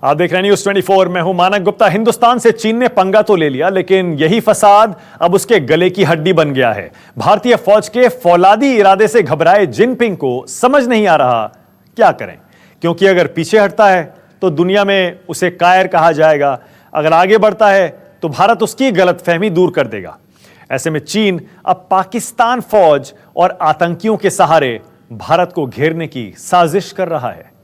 आप देख रहे हैं न्यूज़ 24। मैं हूं मानक गुप्ता। हिंदुस्तान से चीन ने पंगा तो ले लिया, लेकिन यही फसाद अब उसके गले की हड्डी बन गया है। भारतीय फौज के फौलादी इरादे से घबराए जिनपिंग को समझ नहीं आ रहा क्या करें, क्योंकि अगर पीछे हटता है तो दुनिया में उसे कायर कहा जाएगा, अगर आगे बढ़ता है तो भारत उसकी गलतफहमी दूर कर देगा। ऐसे में चीन अब पाकिस्तान फौज और आतंकियों के सहारे भारत को घेरने की साजिश कर रहा है।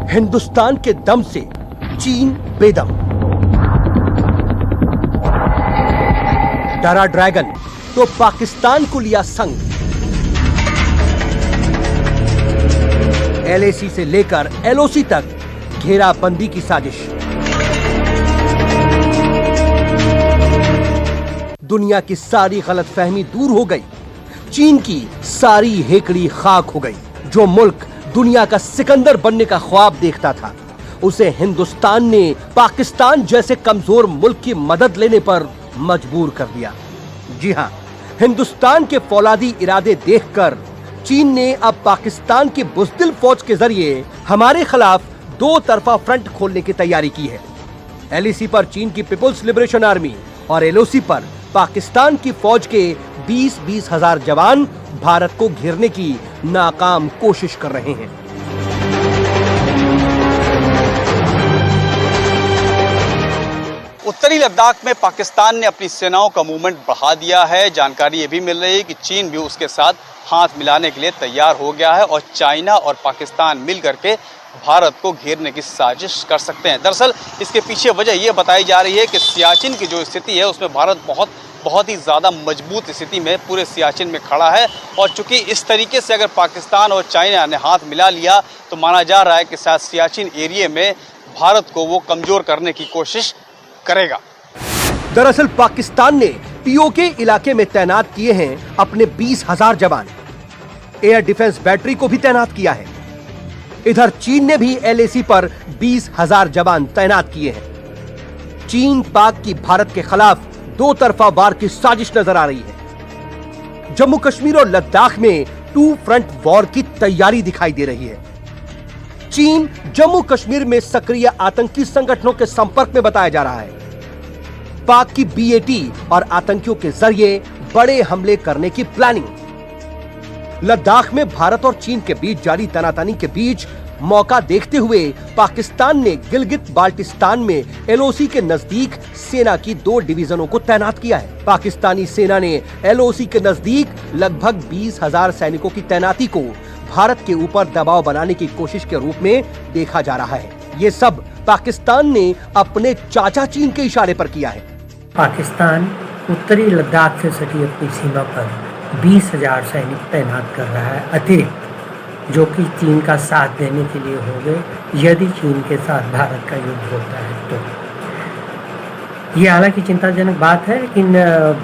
हिंदुस्तान के दम से चीन बेदम। डरा ड्रैगन तो पाकिस्तान को लिया संग। एलएसी से लेकर एलओसी तक घेराबंदी की साजिश। दुनिया की सारी गलतफहमी दूर हो गई। चीन की सारी हेकड़ी खाक हो गई। जो मुल्क दुनिया का सिकंदर बनने का ख्वाब देखता था, उसे हिंदुस्तान ने पाकिस्तान जैसे कमजोर मुल्क की मदद लेने पर मजबूर कर दिया। जी हां, हिंदुस्तान के फौलादी इरादे देखकर चीन ने अब पाकिस्तान की बुज़दिल फौज के जरिए हमारे खिलाफ दो तरफा फ्रंट खोलने की तैयारी की है। एलएसी पर चीन की पीपुल्स लिबरेशन आर्मी और एलओसी पर पाकिस्तान की फौज के 20-20 हजार जवान भारत को घेरने की नाकाम कोशिश कर रहे हैं। उत्तरी लद्दाख में पाकिस्तान ने अपनी सेनाओं का मूवमेंट बढ़ा दिया है। जानकारी ये भी मिल रही है कि चीन भी उसके साथ हाथ मिलाने के लिए तैयार हो गया है और चाइना और पाकिस्तान मिल करके भारत को घेरने की साजिश कर सकते हैं। दरअसल इसके पीछे वजह यह बताई जा रही है कि सियाचिन की जो स्थिति है उसमें भारत बहुत ही ज़्यादा मजबूत स्थिति में पूरे सियाचिन में खड़ा है। और चूंकि इस तरीके से अगर पाकिस्तान और चाइना ने हाथ मिला लिया तो माना जा रहा है कि शायद सियाचिन एरिया में भारत को वो कमज़ोर करने की कोशिश करेगा। दरअसल पाकिस्तान ने पीओके इलाके में तैनात किए हैं अपने 20,000 जवान। एयर डिफेंस बैटरी को भी तैनात किया है। इधर चीन ने भी एलएसी पर 20,000 जवान तैनात किए हैं। चीन पाक की भारत के खिलाफ दो तरफा वार की साजिश नजर आ रही है। जम्मू कश्मीर और लद्दाख में टू फ्रंट वॉर की तैयारी दिखाई दे रही है। चीन जम्मू कश्मीर में सक्रिय आतंकी संगठनों के संपर्क में बताया जा रहा है। पाक की बीएटी और आतंकियों के जरिए बड़े हमले करने की प्लानिंग। लद्दाख में भारत और चीन के बीच जारी तनातनी के बीच मौका देखते हुए पाकिस्तान ने गिलगित बाल्टिस्तान में एलओसी के नजदीक सेना की 2 डिवीजनों को तैनात किया है। पाकिस्तानी सेना ने एलओसी के नजदीक लगभग 20,000 सैनिकों की तैनाती को भारत के ऊपर दबाव बनाने की कोशिश के रूप में देखा जा रहा है। ये सब पाकिस्तान ने अपने चाचा चीन के इशारे पर किया है। पाकिस्तान उत्तरी लद्दाख से सटी अपनी सीमा पर 20,000 सैनिक तैनात कर रहा है अतिरिक्त, जो कि चीन का साथ देने के लिए हो गए यदि चीन के साथ भारत का युद्ध होता है तो। ये हालांकि चिंताजनक बात है, लेकिन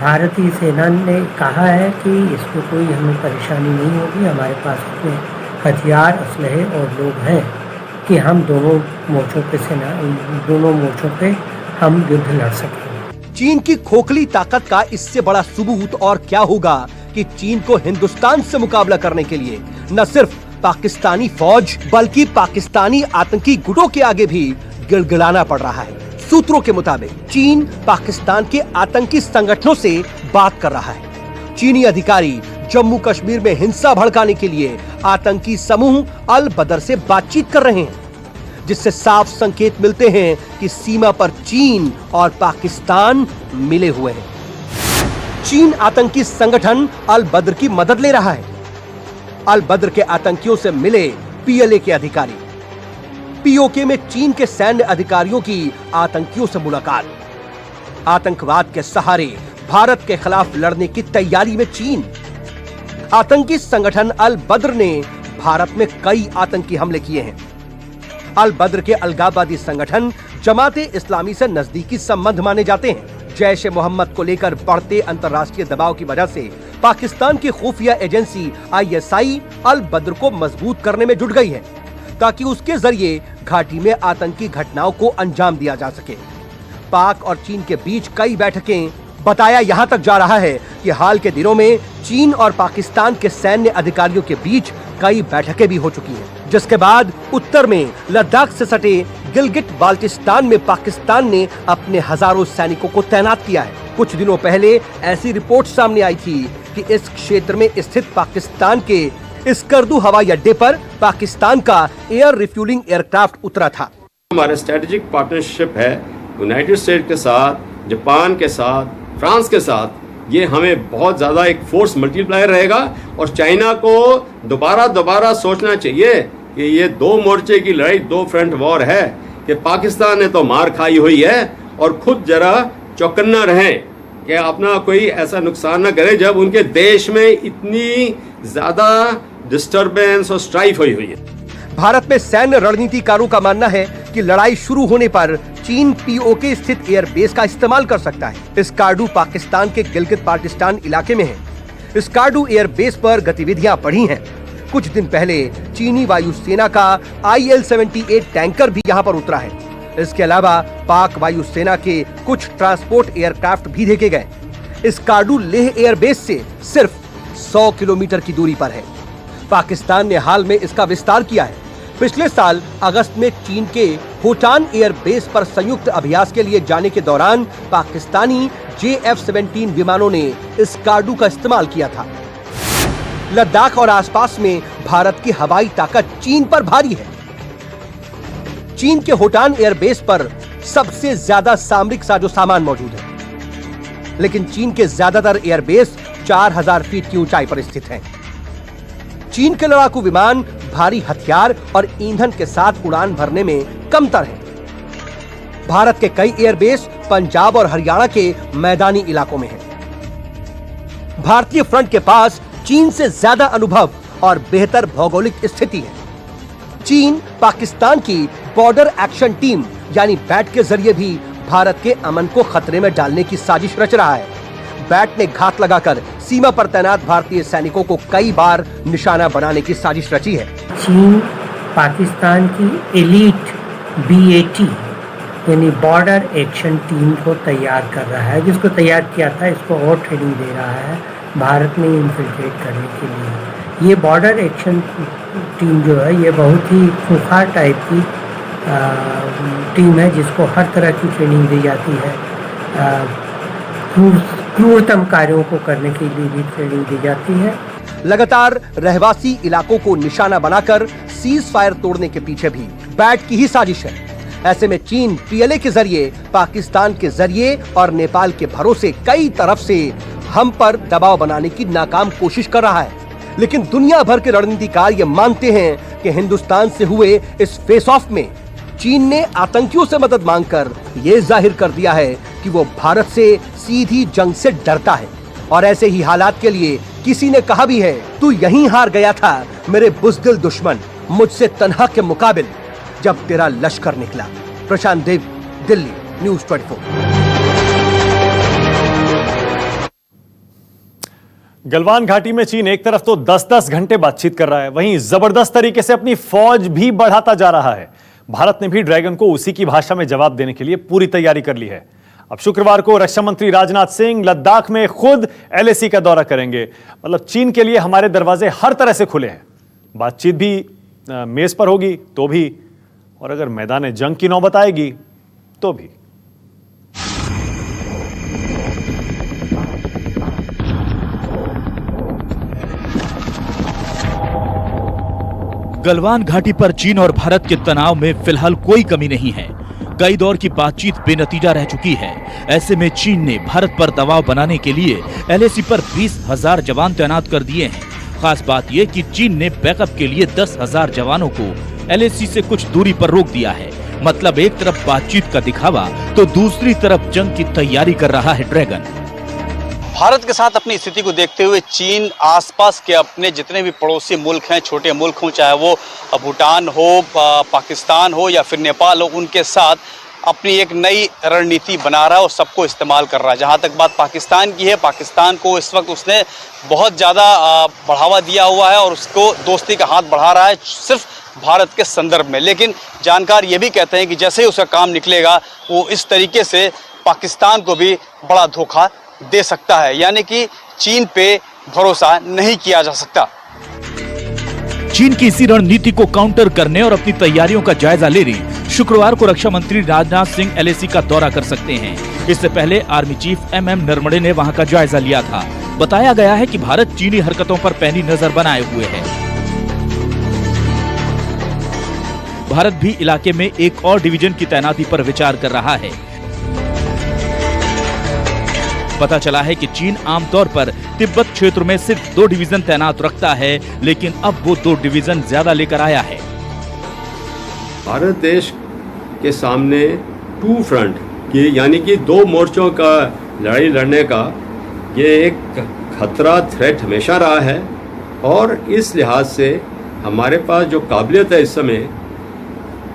भारतीय सेना ने कहा है कि इसमें कोई हमें परेशानी नहीं होगी। हमारे पास इतने हथियार, असलहे और लोग हैं कि हम दोनों मोर्चों पे हम युद्ध लड़ सकेंगे। चीन की खोखली ताकत का इससे बड़ा सबूत और क्या होगा कि चीन को हिंदुस्तान से मुकाबला करने के लिए न सिर्फ पाकिस्तानी फौज बल्कि पाकिस्तानी आतंकी गुटों के आगे भी गिड़गिड़ाना पड़ रहा है। सूत्रों के मुताबिक चीन पाकिस्तान के आतंकी संगठनों से बात कर रहा है। चीनी अधिकारी जम्मू कश्मीर में हिंसा भड़काने के लिए आतंकी समूह अल बदर से बातचीत कर रहे हैं, जिससे साफ संकेत मिलते हैं कि सीमा पर चीन और पाकिस्तान मिले हुए हैं। चीन आतंकी संगठन अल बद्र की मदद ले रहा है। अल बद्र के आतंकियों से मिले पीएलए के अधिकारी। पीओके में चीन के सैन्य अधिकारियों की आतंकियों से मुलाकात। आतंकवाद के सहारे भारत के खिलाफ लड़ने की तैयारी में चीन। आतंकी संगठन अल बद्र ने भारत में कई आतंकी हमले किए हैं। अल बद्र के अलगाववादी संगठन जमाते इस्लामी से नजदीकी संबंध माने जाते हैं। जैश ए मोहम्मद को लेकर बढ़ते अंतर्राष्ट्रीय दबाव की वजह से पाकिस्तान की खुफिया एजेंसी आईएसआई अल बद्र को मजबूत करने में जुट गई है, ताकि उसके जरिए घाटी में आतंकी घटनाओं को अंजाम दिया जा सके। पाक और चीन के बीच कई बैठकें बताया यहां तक जा रहा है कि हाल के दिनों में चीन और पाकिस्तान के सैन्य अधिकारियों के बीच कई बैठकें भी हो चुकी हैं, जिसके बाद उत्तर में लद्दाख से सटे गिलगिट बाल्टिस्तान में पाकिस्तान ने अपने हजारों सैनिकों को तैनात किया है। कुछ दिनों पहले ऐसी रिपोर्ट सामने आई थी कि इस क्षेत्र में स्थित पाकिस्तान के स्कर्दू हवाई अड्डे पर पाकिस्तान का एयर रिफ्यूलिंग एयरक्राफ्ट उतरा था। हमारा स्ट्रेटेजिक पार्टनरशिप है यूनाइटेड स्टेट के साथ, जापान के साथ, फ्रांस के साथ। ये हमें बहुत ज़्यादा एक फोर्स मल्टीप्लायर रहेगा और चाइना को दोबारा सोचना चाहिए कि ये दो मोर्चे की लड़ाई, दो फ्रंट वॉर है कि पाकिस्तान ने तो मार खाई हुई है और खुद जरा चौकन्ना रहें कि अपना कोई ऐसा नुकसान न करे जब उनके देश में इतनी ज़्यादा डिस्टर्बेंस और स्ट्राइफ हुई है। भारत में सैन्य रणनीतिकारों का मानना है कि लड़ाई शुरू होने पर चीन पीओके स्थित एयरबेस का इस्तेमाल कर सकता है। स्कार्डू पाकिस्तान के गिलगित बाल्टिस्तान इलाके में है। स्कार्डू एयरबेस पर गतिविधियां बढ़ी हैं। कुछ दिन पहले चीनी वायुसेना का IL-78 टैंकर भी यहां पर उतरा है। इसके अलावा पाक वायुसेना के कुछ ट्रांसपोर्ट एयरक्राफ्ट भी देखे गए। स्कार्डू लेह एयरबेस से सिर्फ 100 किलोमीटर की दूरी पर है। पाकिस्तान ने हाल में इसका विस्तार किया है। पिछले साल अगस्त में चीन के होटान एयरबेस पर संयुक्त अभ्यास के लिए जाने के दौरान पाकिस्तानी JF-17 विमानों ने स्कार्डू का इस्तेमाल किया था। लद्दाख और आसपास में भारत की हवाई ताकत चीन पर भारी है। चीन के होटान एयरबेस पर सबसे ज्यादा सामरिक साजोसामान मौजूद है, लेकिन चीन के ज्यादातर एयरबेस 4000 फीट की ऊंचाई पर स्थित हैं। चीन के लड़ाकू विमान भारी हथियार और ईंधन के साथ उड़ान भरने में कमतर हैं। भारत के कई एयरबेस पंजाब और हरियाणा के मैदानी इलाकों में हैं। भारतीय फ्रंट के पास चीन से ज्यादा अनुभव और बेहतर भौगोलिक स्थिति है। चीन पाकिस्तान की बॉर्डर एक्शन टीम यानी बैट के जरिए भी भारत के अमन को खतरे में डालने की साजिश रच रहा है। बैट ने घात लगाकर सीमा पर तैनात भारतीय सैनिकों को कई बार निशाना बनाने की साजिश रची है। चीन पाकिस्तान की एलीट BAT यानी बॉर्डर एक्शन टीम को तैयार कर रहा है, जिसको तैयार किया था इसको और ट्रेनिंग दे रहा है भारत में इन्फिल्ट्रेट करने के लिए। ये बॉर्डर एक्शन टीम जो है ये बहुत ही खूंखार टाइप की टीम है, जिसको हर तरह की ट्रेनिंग दी जाती है। क्रूरतम कार्यों को करने के लिए भी ट्रेनिंग दी जाती है। लगातार रहवासी इलाकों को निशाना बनाकर सीज फायर तोड़ने के पीछे भी बैट की ही साजिश है। ऐसे में चीन PLA के जरिए, पाकिस्तान के जरिए और नेपाल के भरोसे कई तरफ से हम पर दबाव बनाने की नाकाम कोशिश कर रहा है। लेकिन दुनिया भर के रणनीतिकार ये मानते हैं कि हिंदुस्तान से हुए इस फेस ऑफ में चीन ने आतंकियों से मदद मांगकर ये जाहिर कर दिया है कि वो भारत से सीधी जंग से डरता है। और ऐसे ही हालात के लिए किसी ने कहा भी है, तू यहीं हार गया था मेरे बुज़दिल दुश्मन, मुझसे तन्हा के मुकाबिल जब तेरा लश्कर निकला। प्रशांत देव, दिल्ली, न्यूज़ 24। गलवान घाटी में चीन एक तरफ तो 10-10 घंटे बातचीत कर रहा है, वहीं जबरदस्त तरीके से अपनी फौज भी बढ़ाता जा रहा है। भारत ने भी ड्रैगन को उसी की भाषा में जवाब देने के लिए पूरी तैयारी कर ली है। अब शुक्रवार को रक्षा मंत्री राजनाथ सिंह लद्दाख में खुद LAC का दौरा करेंगे। मतलब चीन के लिए हमारे दरवाजे हर तरह से खुले हैं। बातचीत भी मेज पर होगी तो भी, और अगर मैदान जंग की नौबत आएगी तो भी। गलवान घाटी पर चीन और भारत के तनाव में फिलहाल कोई कमी नहीं है। कई दौर की बातचीत बेनतीजा रह चुकी है। ऐसे में चीन ने भारत पर दबाव बनाने के लिए LAC पर 20,000 जवान तैनात कर दिए हैं। खास बात यह कि चीन ने बैकअप के लिए 10,000 जवानों को LAC से कुछ दूरी पर रोक दिया है। मतलब एक तरफ बातचीत का दिखावा तो दूसरी तरफ जंग की तैयारी कर रहा है ड्रैगन। भारत के साथ अपनी स्थिति को देखते हुए चीन आसपास के अपने जितने भी पड़ोसी मुल्क हैं, छोटे मुल्क हों, चाहे वो भूटान हो, पाकिस्तान हो या फिर नेपाल हो, उनके साथ अपनी एक नई रणनीति बना रहा है और सबको इस्तेमाल कर रहा है। जहाँ तक बात पाकिस्तान की है, पाकिस्तान को इस वक्त उसने बहुत ज़्यादा बढ़ावा दिया हुआ है और उसको दोस्ती का हाथ बढ़ा रहा है सिर्फ भारत के संदर्भ में। लेकिन जानकार ये भी कहते हैं कि जैसे ही उसका काम निकलेगा वो इस तरीके से पाकिस्तान को भी बड़ा धोखा दे सकता है, यानी कि चीन पे भरोसा नहीं किया जा सकता। चीन की इसी रणनीति को काउंटर करने और अपनी तैयारियों का जायजा लेने शुक्रवार को रक्षा मंत्री राजनाथ सिंह LAC का दौरा कर सकते हैं। इससे पहले आर्मी चीफ MM नरवणे ने वहां का जायजा लिया था। बताया गया है कि भारत चीनी हरकतों पर पैनी नजर बनाए हुए है। भारत भी इलाके में एक और डिवीजन की तैनाती पर विचार कर रहा है। पता चला है कि चीन आमतौर पर तिब्बत क्षेत्र में सिर्फ 2 डिवीजन तैनात रखता है, लेकिन अब वो 2 डिवीजन ज्यादा लेकर आया है। भारत देश के सामने 2 फ्रंट की यानी कि 2 मोर्चों का लड़ाई लड़ने का ये एक खतरा थ्रेट हमेशा रहा है, और इस लिहाज से हमारे पास जो काबिलियत है इस समय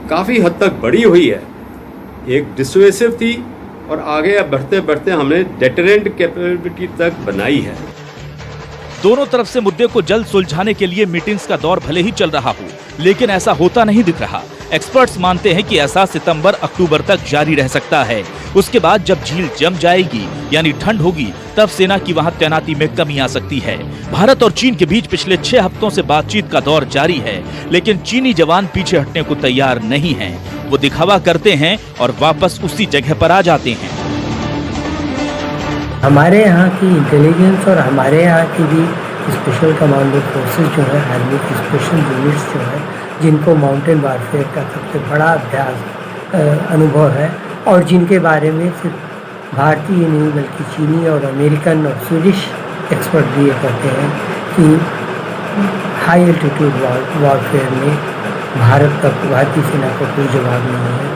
काफ़ी हद तक बढ़ी हुई है। एक डिसुएसिव थी और आगे बढ़ते बढ़ते हमने डेटरेंट कैपेबिलिटी तक बनाई है। दोनों तरफ से मुद्दे को जल्द सुलझाने के लिए मीटिंग्स का दौर भले ही चल रहा हो, लेकिन ऐसा होता नहीं दिख रहा। एक्सपर्ट्स मानते हैं कि ऐसा सितंबर-अक्टूबर तक जारी रह सकता है। उसके बाद जब झील जम जाएगी यानी ठंड होगी, तब सेना की वहां तैनाती में कमी आ सकती है। भारत और चीन के बीच पिछले 6 हफ्तों से बातचीत का दौर जारी है, लेकिन चीनी जवान पीछे हटने को तैयार नहीं हैं। वो दिखावा करते हैं और वापस उसी जगह पर आ जाते हैं। हमारे यहाँ की इंटेलिजेंस और हमारे यहाँ की भी स्पेशल कमांडो फोर्सेस जो है, आर्मी की स्पेशल यूनिट्स जो है, जिनको माउंटेन वारफेयर का सबसे बड़ा अभ्यास अनुभव है, और जिनके बारे में सिर्फ भारतीय नहीं बल्कि चीनी और अमेरिकन और स्वीडिश एक्सपर्ट भी ये कहते हैं कि हाई एल्टीट्यूड वॉरफेयर में भारतीय सेना को कोई जवाब नहीं है।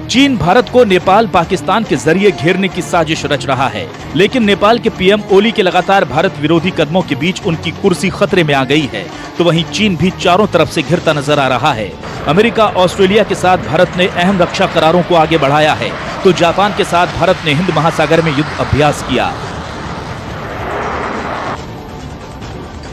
चीन भारत को नेपाल पाकिस्तान के जरिए घेरने की साजिश रच रहा है, लेकिन नेपाल के PM ओली के लगातार भारत विरोधी कदमों के बीच उनकी कुर्सी खतरे में आ गई है। तो वहीं चीन भी चारों तरफ से घिरता नजर आ रहा है। अमेरिका, ऑस्ट्रेलिया के साथ भारत ने अहम रक्षा करारों को आगे बढ़ाया है, तो जापान के साथ भारत ने हिंद महासागर में युद्ध अभ्यास किया।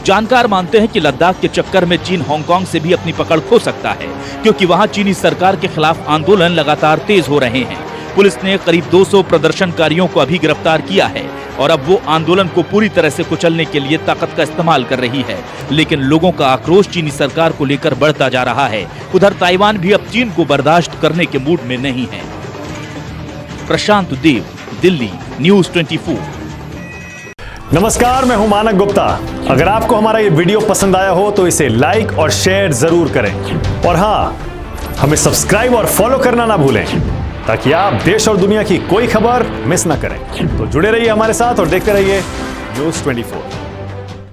जानकार मानते हैं कि लद्दाख के चक्कर में चीन हांगकांग से भी अपनी पकड़ खो सकता है, क्योंकि वहां चीनी सरकार के खिलाफ आंदोलन लगातार तेज हो रहे हैं। पुलिस ने करीब 200 प्रदर्शनकारियों को अभी गिरफ्तार किया है और अब वो आंदोलन को पूरी तरह से कुचलने के लिए ताकत का इस्तेमाल कर रही है। लेकिन लोगों का आक्रोश चीनी सरकार को लेकर बढ़ता जा रहा है। उधर ताइवान भी अब चीन को बर्दाश्त करने के मूड में नहीं है। प्रशांत देव, दिल्ली, न्यूज़ 24। नमस्कार, मैं हूं मानक गुप्ता। अगर आपको हमारा ये वीडियो पसंद आया हो तो इसे लाइक और शेयर जरूर करें, और हाँ, हमें सब्सक्राइब और फॉलो करना ना भूलें, ताकि आप देश और दुनिया की कोई खबर मिस ना करें। तो जुड़े रहिए हमारे साथ और देखते रहिए न्यूज़ 24।